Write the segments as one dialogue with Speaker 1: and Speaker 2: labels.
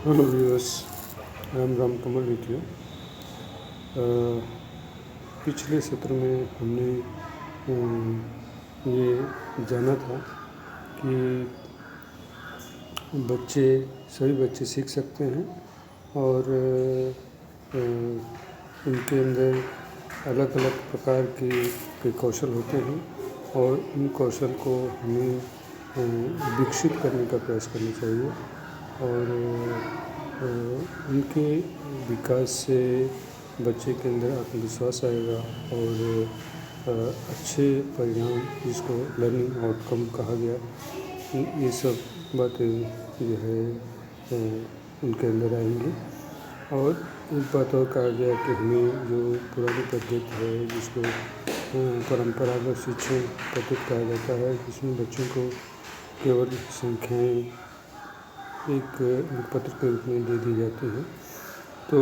Speaker 1: Hello viewers, I am Ram Kamal with you. पिछले सत्र में हमने ये जाना था कि सभी बच्चे सीख सकते हैं और उनके अंदर अलग अलग प्रकार के कौशल होते हैं और इन कौशल को हमें विकसित करने का प्रयास करना चाहिए और उनके विकास से बच्चे के अंदर आत्मविश्वास आएगा और अच्छे परिणाम, जिसको लर्निंग आउटकम कहा गया, ये सब बातें जो है उनके अंदर आएंगी। और एक बात और कहा गया कि हमें जो पुरानी पद्धति है, जिसको परंपरागत शिक्षण पद्धति कहा जाता है, जिसमें बच्चों को केवल संख्याएं एक पत्र के रूप में दे दी जाती है, तो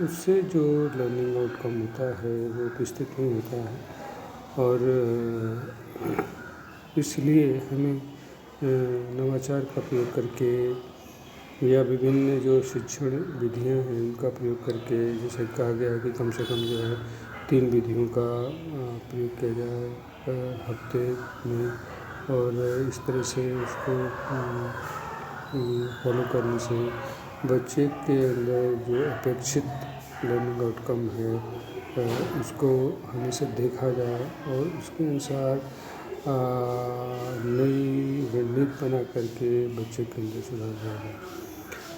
Speaker 1: उससे जो लर्निंग आउटकम होता है वो विस्तृत नहीं होता है। और इसलिए हमें नवाचार का प्रयोग करके या विभिन्न जो शिक्षण विधियां हैं उनका प्रयोग करके, जैसे कहा गया है कि कम से कम जो है 3 विधियों का प्रयोग किया जाए हफ्ते में, और इस तरह से उसको फॉलो करने से बच्चे के अंदर जो अपेक्षित लर्निंग आउटकम है उसको हमेशा देखा जाए और उसके अनुसार नई रणनीति बना करके बच्चे के अंदर सुधार जाए।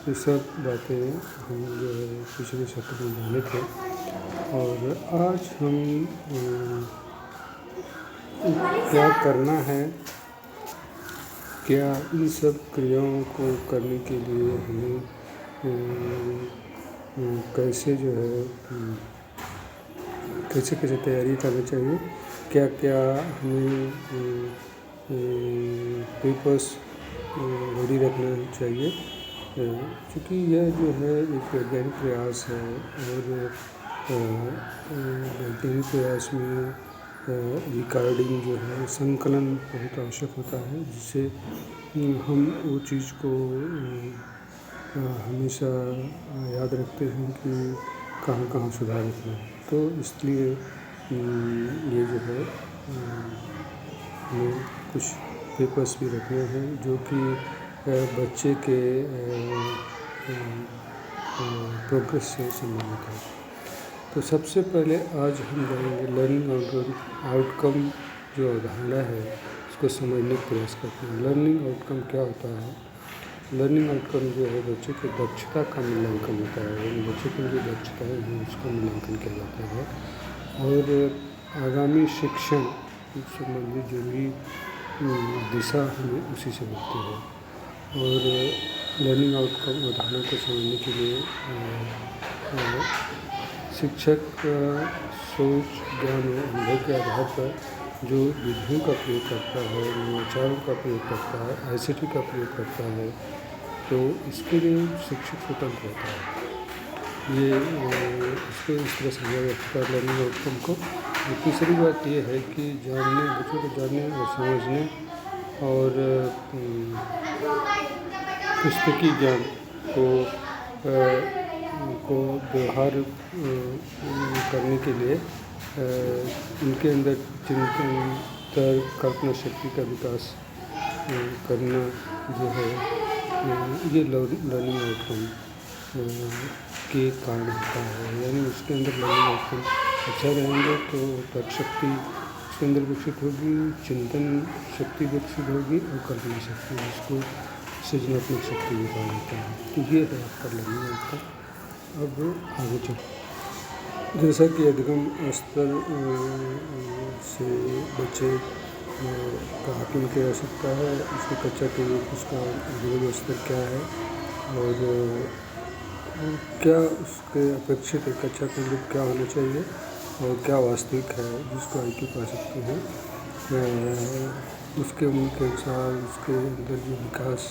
Speaker 1: ये सब बातें हम जो है पिछले सत्र में जाने थे और आज हम क्या करना है, क्या इन सब क्रियाओं को करने के लिए हमें कैसे जो है कैसे तैयारी करनी चाहिए, क्या क्या हमें पेपर्स रेडी रखना चाहिए, क्योंकि यह जो है एक वैज्ञानिक प्रयास है और वैज्ञानिक प्रयास में रिकॉर्डिंग जो है संकलन बहुत आवश्यक होता है, जिससे हम वो चीज़ को हमेशा याद रखते हैं कि कहाँ कहाँ सुधार रखना है। तो इसलिए ये जो है हमें कुछ पेपर्स भी रखने हैं जो कि बच्चे के प्रोग्रेस से संबंधित है। तो सबसे पहले आज हम जानेंगे लर्निंग आउटकम जो अवधारणा है उसको समझने का प्रयास करते हैं। लर्निंग आउटकम क्या होता है? लर्निंग आउटकम जो है बच्चे की दक्षता का मूल्यांकन होता है, यानी बच्चे की जो दक्षताएँ हैं उसका मूल्यांकन किया जाता है और आगामी शिक्षण संबंधी जो भी दिशा हमें उसी से मिलती है। और लर्निंग आउटकम अवधारणा को समझने के लिए शिक्षक सोच, ज्ञान और अनुभव के आधार पर जो विधियों का प्रयोग करता है, नवाचारों का प्रयोग करता है, ICT का प्रयोग करता है, तो इसके लिए शिक्षक स्वतंत्र होता है। ये इसको इस तरह समझा जा सकता है लर्निंग आउटकम को। तीसरी बात ये है कि बच्चों को जानने और समझने और पुस्तकीय ज्ञान को व्यवहार करने के लिए उनके अंदर चिंतन, तर्क, कल्पना शक्ति का विकास करना जो है ये लर्निंग आउटकम के कारण होता है। यानी उसके अंदर लर्निंग आउटकम अच्छा रहेंगे तो तर्क शक्ति उसके अंदर विकसित होगी, चिंतन शक्ति विकसित होगी और कल्पना शक्ति, जिसको सृजनात्मक शक्ति भी कहा जाता है। तो ये है आपका लर्निंग आउटकम। अब आगे चल, जैसा कि अधिगम स्तर से बच्चे का आकलन किया जा सकता है, उसकी कक्षा के लिए उसका अधिगम स्तर क्या है और क्या उसके अपेक्षित कक्षा के लिए क्या होना चाहिए और क्या वास्तविक है जिसको IQ कह सकते हैं, उसके उम्र के अनुसार उसके अंदर जो विकास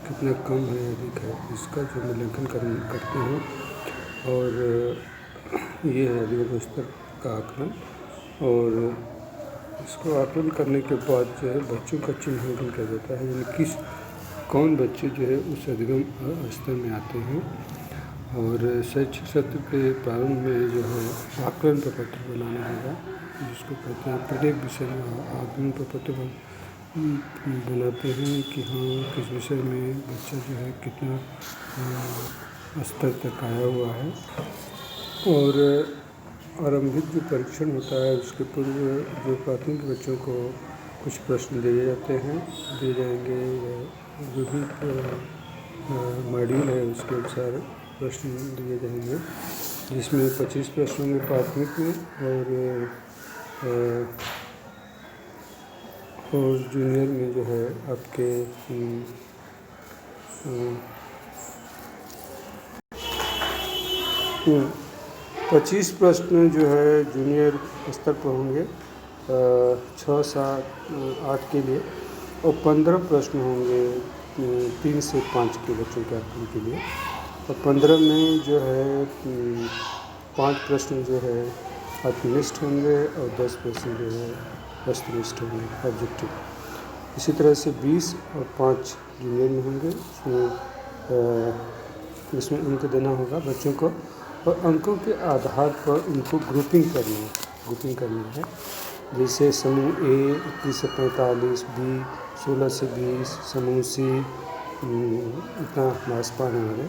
Speaker 1: कितना कम है अधिक है, इसका जो मूल्यांकन करते हैं। और ये है अधिगम स्तर का आकलन। और इसको आकलन करने के बाद जो है बच्चों का चिन्हांकन किया जाता है, यानी किस कौन बच्चे जो है उस अधिगम स्तर में आते हैं। और शैक्षिक सत्र के प्रारंभ में जो है आकलन प्रपत्र बनाना होगा, जिसको कहते हैं प्रत्येक विषय में आकलन प्रपत्र बनाते हैं कि हाँ किस विषय में बच्चा जो है कितना स्तर तक आया हुआ है। और आरंभिक जो परीक्षण होता है उसके पूर्व जो प्राथमिक बच्चों को कुछ प्रश्न दिए जाते हैं, दिए जाएंगे, जो भी मॉड्यूल है उसके अनुसार प्रश्न दिए जाएंगे, जिसमें 25 प्रश्न होंगे प्राथमिक में और जूनियर में जो है आपके 25 प्रश्न जो है जूनियर स्तर पर होंगे 6, 7, 8 के लिए, और 15 प्रश्न होंगे 3 से 5 के बच्चों के आकलन के लिए। और 15 में जो है 5 प्रश्न जो है आत्मनिष्ठ होंगे और 10 प्रश्न जो है वस्तुनिष्ठ होंगे, ऑब्जेक्टिव। इसी तरह से 20 और 5 जूनियर में होंगे, इसमें अंक देना होगा बच्चों को, और अंकों के आधार पर उनको ग्रुपिंग करनी है। जैसे समूह ए 21 से 45, बी 16 से 20, समूह सी इतना मार्क्स पाने वाले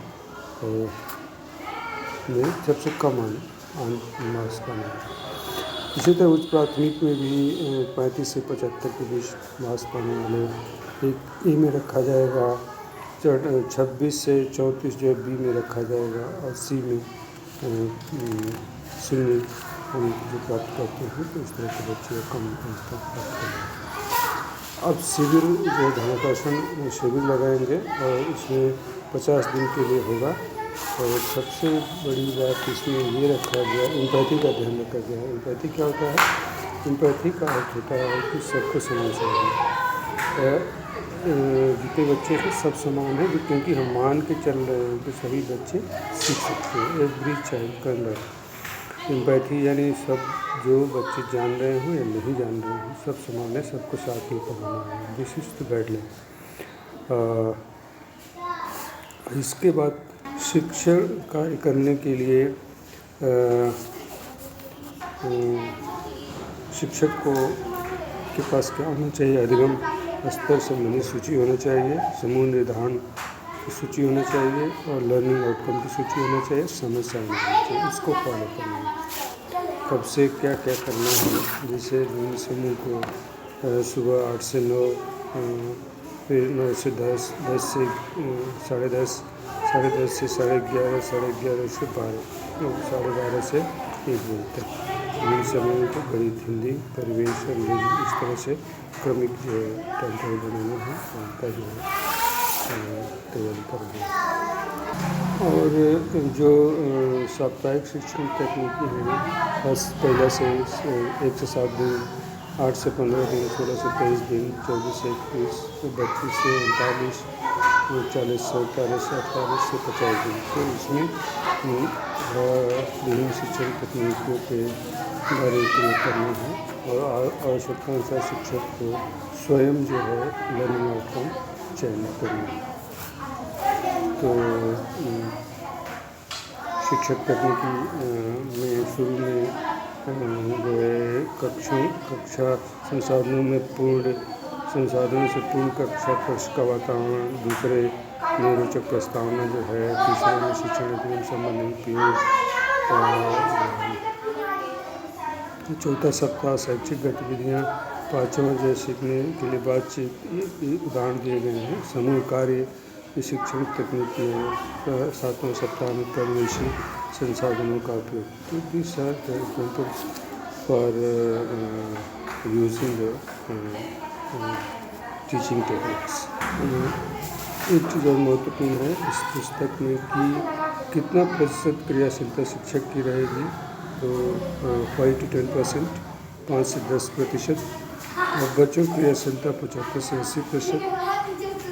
Speaker 1: में सबसे कम मार्क्स पाने वाले। इसी तरह उच्च प्राथमिक में भी 35 से 75 के बीच मार्क्स पाने वाले एक ए में रखा जाएगा, 26 से 34 जो है बी में रखा जाएगा, और सी में 0 अंक जो प्राप्त करते हैं, तो इस तरह के बच्चे कम अंक प्राप्त करेंगे। अब शिविर जो ध्यानाकर्षण शिविर लगाएंगे और इसमें 50 दिन के लिए होगा। और सबसे बड़ी बात इसमें ये रखा गया, एम्पैथी का ध्यान रखा गया है। एम्पैथी क्या होता है? एम्पैथी का अर्थ होता है कि सबको समझ चाहिए, जितने बच्चे हैं सब समान हैं, क्योंकि हम मान के चल रहे हैं कि सभी बच्चे सीख सकते हैं। Every child can learn. Empathy यानी सब जो बच्चे जान रहे हो या नहीं जान रहे हो सब समान है, सबको साथ में पढ़ाना है। This is the guideline. इसके बाद शिक्षण कार्य करने के लिए शिक्षक को के पास क्या होना चाहिए? अधिगम स्तर संबंधी सूची होना चाहिए, समूह निर्धारण की सूची होना चाहिए, और लर्निंग आउटकम की सूची होना चाहिए, समय सारणी होना चाहिए। इसको फॉलो करना है, कब से क्या क्या करना है। जैसे समूह को सुबह 8 से 9, फिर 9 से 10, 10 से 10:30, 10:30 से 11:30, 11:30 से 12, 12:30 से 1 बजे तक। इन समयों को गणित, हिंदी, परिवेश, अंग्रेजी, इस तरह से क्रमिक जो है टाइम टेबल बनाना है, उनका जो है तैयारी करना है। और जो साप्ताहिक शिक्षण तकनीकी है, पहला से 1 से 7 दिन, 8 से 15 दिन, 16 से 23 दिन, 24 से 21, 32 से 39, 40 से 48 से 48 से 50 दिन। तो इसमें विभिन्न शिक्षण तकनीकों के बारे में प्रयोग करना है, और आवश्यकता अनुसार शिक्षक को स्वयं जो है लर्निंग आउटकम चयनित करना है। तो शिक्षक तकनीकी में शुरू में जो है कक्षा संसाधनों से पूर्ण कक्षा कक्ष का वातावरण, दूसरे में रोचक प्रस्तावना जो है, तीसरे में शिक्षण अधिगम संबंधी उपयोग, चौथा सप्ताह शैक्षिक गतिविधियाँ, 5वां जो सीखने के लिए बातचीत, उदाहरण दिए गए हैं। समूह कार्य शिक्षण तकनीकी है, 7वां सप्ताह में परिवेशी संसाधनों का उपयोग। तो this are the examples for using the teaching techniques. एक चीज़ और महत्वपूर्ण है इस पुस्तक में कि कितना प्रतिशत क्रियाशीलता शिक्षक की रहेगी, तो 5 to 10%, 5 से 10%, और बच्चों की क्रियाशीलता 75 से 80%,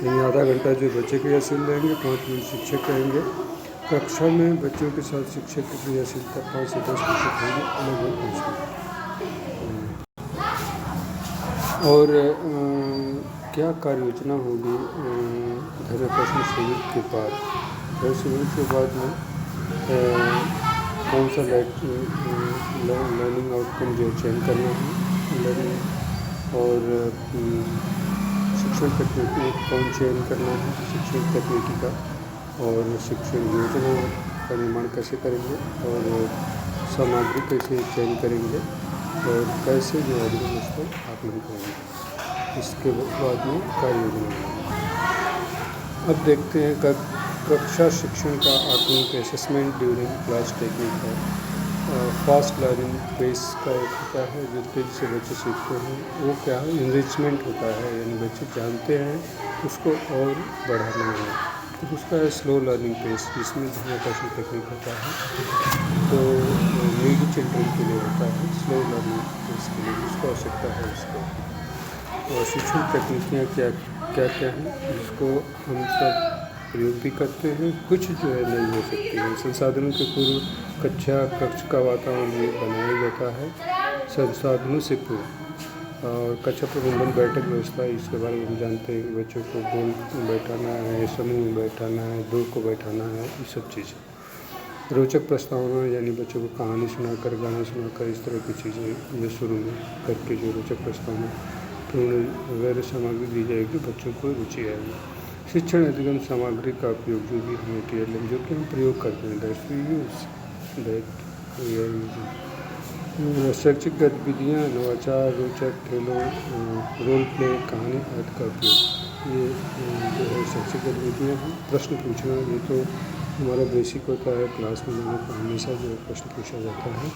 Speaker 1: यानी आधा घंटा जो बच्चे क्रियाशील रहेंगे, 5 मिनट शिक्षक रहेंगे। कक्षा में बच्चों के साथ शिक्षक की क्रियाशीलता 5 से 10% होगी, अलग अलग। और क्या कार्य योजना होगी ध्यानाकर्षण शिविर के बाद? शिविर के बाद में कौन सा लर्निंग आउटकम जो चयन करना है, लर्निंग और शिक्षण तकनीकी कौन चयन करना है शिक्षण तकनीकी का, और शिक्षण योजना का निर्माण कैसे करेंगे, और सामग्री कैसे चयन करेंगे, और कैसे जो अधिगम उसको आकलन करेंगे। इसके बाद में कार्य योजना। अब देखते हैं कक्षा शिक्षण का आकलन असेसमेंट ड्यूरिंग क्लास टेक्निक है। फास्ट लर्निंग पेस का एक होता है जो तेज़ी से बच्चे सीखते हैं, वो क्या है, इनरिचमेंट होता है, यानी बच्चे जानते हैं उसको और बढ़ाना है। तो उसका है स्लो लर्निंग पेस, जिसमें ध्यानाकर्षण टेक्निक होता है, तो नीडी चिल्ड्रन के लिए होता है स्लो लर्निंग पेस के लिए, जिसको आवश्यकता है उसको। और शिक्षण तकनीकियाँ क्या क्या क्या हैं जिसको हम सब प्रयोग भी करते हैं, कुछ जो है नहीं हो सकती है। संसाधनों के पूर्व कक्ष का वातावरण भी बनाया जाता है संसाधनों से पूर्व। और कक्षा प्रबंधन बैठक व्यवस्था, इसके बारे में हम जानते हैं कि बच्चों को गोल बैठाना है, समूह में बैठाना है, दो को बैठाना है, ये सब चीज़ें। रोचक प्रस्तावना, यानी बच्चों को कहानी सुनाकर, गाना सुनाकर, इस तरह की चीज़ें ये शुरू में करके जो रोचक प्रस्तावना वगैरह सामग्री दी जाएगी, बच्चों को रुचि आएगी। शिक्षण अधिगम सामग्री का उपयोग, जो भी मटेरियल जो कि हम प्रयोग करते हैं, शैक्षिक गतिविधियाँ, नवाचार, रोचक खेलों, रोल प्ले, कहानी आदि का उपयोग, ये जो है शैक्षिक गतिविधियाँ हैं। प्रश्न पूछना, ये तो हमारा बेसिक होता है, क्लास में जाने पर हमेशा जो प्रश्न पूछा जाता है।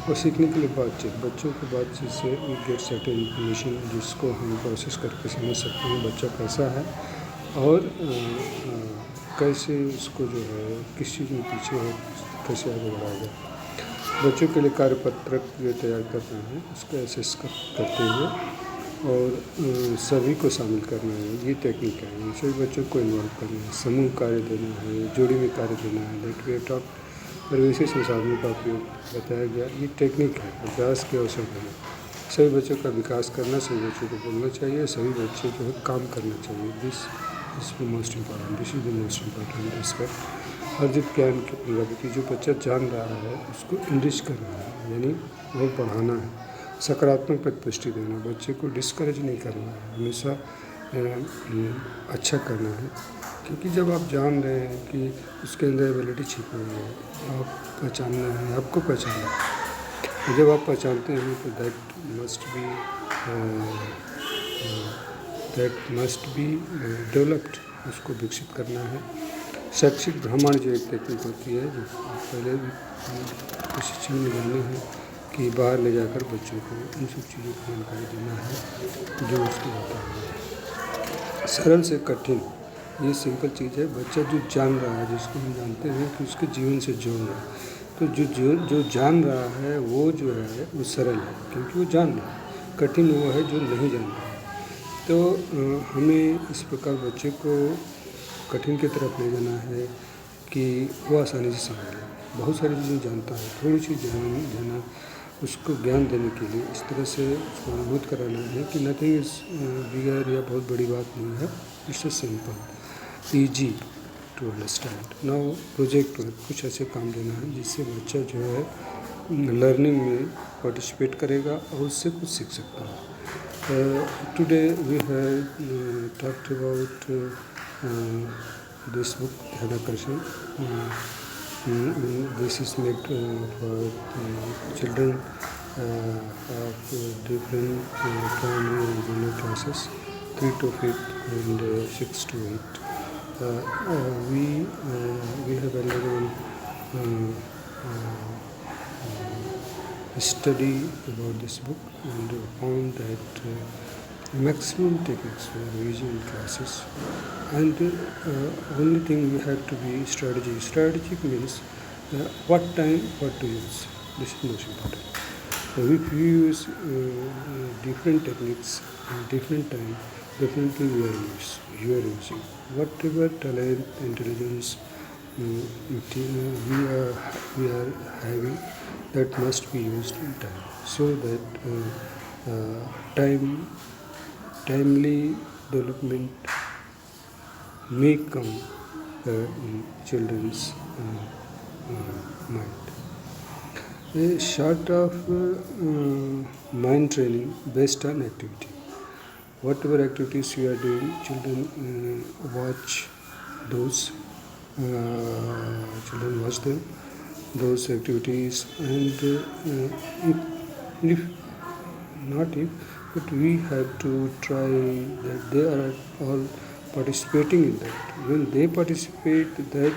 Speaker 1: और सीखने के लिए बातचीत, बच्चों को बातचीत से वी गेट सर्टेन इन्फॉर्मेशन, जिसको हम प्रोसेस करके समझ सकते हैं बच्चा कैसा है और कैसे उसको जो है किस चीज़ में पीछे है, कैसे आगे बढ़ाया जाए। बच्चों के लिए कार्यपत्रक जो तैयार करना है उसको एसेस करते हुए और सभी को शामिल करना है, ये टेक्निक है। सभी बच्चों को इन्वॉल्व करना है, समूह कार्य देना है, जोड़ी में कार्य देना है, लाइक वे टॉक, परिवेशी संसाधनों का उपयोग बताया गया, ये टेक्निक है। अभ्यास के अवसर देना, सभी बच्चों का विकास करना, सभी बच्चों को बोलना चाहिए, सभी बच्चे जो है काम करना चाहिए। This is most important, this is the most important aspect. अर्जित ज्ञान की प्रगति, जो बच्चा जान रहा है उसको इनरिच करना है, यानी वो बढ़ाना है। सकारात्मक प्रतिपुष्टि देना, बच्चे को डिस्करेज नहीं करना है, हमेशा अच्छा करना है, क्योंकि जब आप जान रहे हैं कि उसके अंदर एबिलिटी छिपी हुई है, आप पहचानना है, आपको पहचानना है। जब आप पहचानते हैं तो दैट मस्ट बी डेवलप्ड, उसको विकसित करना है। शैक्षिक भ्रमण जो एक टेक्निक होती है, जो पहले भी प्रशिक्षण में जाने हैं कि बाहर ले जाकर बच्चों को इन सब चीज़ों की जानकारी देना है जो उसको होता है। सरल से कठिन, ये सिंपल चीज़ है। बच्चा जो जान रहा है, जिसको हम जानते हैं कि उसके जीवन से जोड़ रहा है, तो जो जान रहा है वो जो है वो सरल है, क्योंकि वो जान रहा है। कठिन वो है जो नहीं जान रहा है। तो हमें इस प्रकार बच्चे को कठिन की तरफ ले जाना है कि वो आसानी से समझ ले। बहुत सारी चीज़ें जानता है, थोड़ी सी जाना उसको ज्ञान देने के लिए इस तरह से उसको अनुभूत कराना है कि नथिंग इज़ बिगर, या बहुत बड़ी बात नहीं है, it's simple easy to understand. Now project work, कुछ ऐसे काम देना है जिससे बच्चा जो है लर्निंग में पार्टिसिपेट करेगा और उससे कुछ सीख सकता है। Today we have talked about this book ध्यानाकर्षण। This is made for children of different primary and junior classes, 3 to 5 and 6 to 8. We have undergone a study about this book and found that maximum techniques were used in classes, and only thing we have to be strategic. Strategic means what time what to use. This is most important. So if you use different techniques at different time, definitely you are using whatever talent, intelligence we are having, that must be used in time, so that timely development may come in children's mind. A sort of mind training based on activity. Whatever activities you are doing, children watch those. Children watch them, those activities, and if not if, but we have to try that they are all participating in that. When they participate, that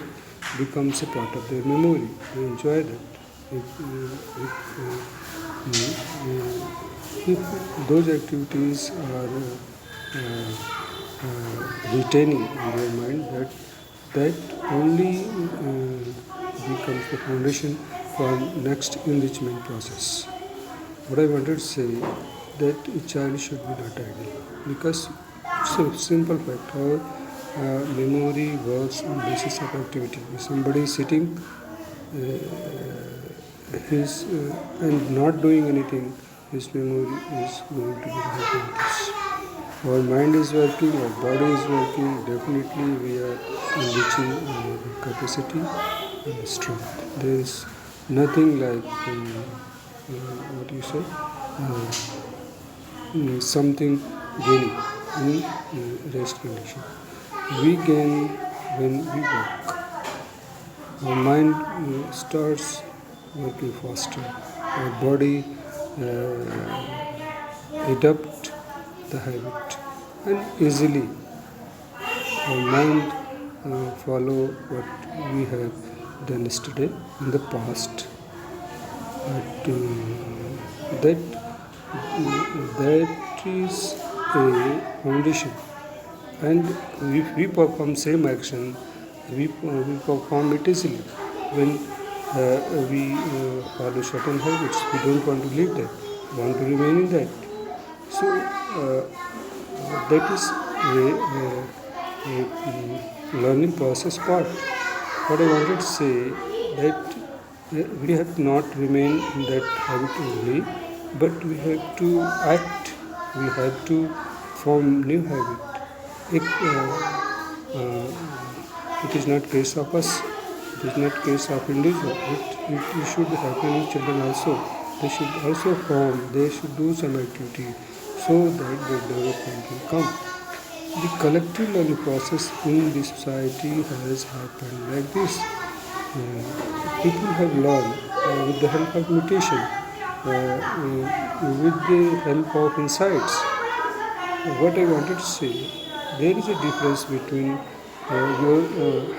Speaker 1: becomes a part of their memory. They enjoy that. If those activities are retaining in their mind, that only becomes the foundation for next enrichment process. What I wanted to say that a child should be not idle, because it's a simple fact how memory works on basis of activity. If somebody is sitting and not doing anything, his memory is going to be like our mind is working, our body is working, definitely we are enriching our capacity and strength. There is nothing like what you say, something gaining in rest condition. We gain when we work. Our mind starts working faster. Our body adopt the habit, and easily our mind follow what we have done yesterday in the past. But that is a foundation, and if we perform same action, we perform it easily. When we follow certain habits, we don't want to leave that, we want to remain in that. So that is a learning process part. What I wanted to say that we have to not remain in that habit only, but we have to act, we have to form new habit. It is not case of us, it is not case of individual. It should happen in children also. They should also form, they should do some activity so that the development will come. The collective learning process in the society has happened like this. People have learned with the help of mutation, with the help of insights. What I wanted to say, there is a difference between your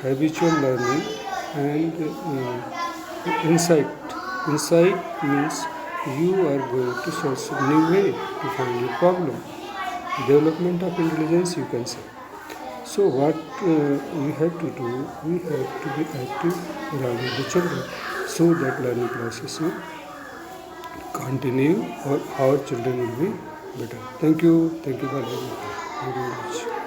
Speaker 1: habitual learning and insight. Insight means you are going to solve some new way to find your problem. Development of intelligence, you can say. So what we have to do, we have to be active around the children so that learning process will continue or our children will be better. Thank you for listening very much.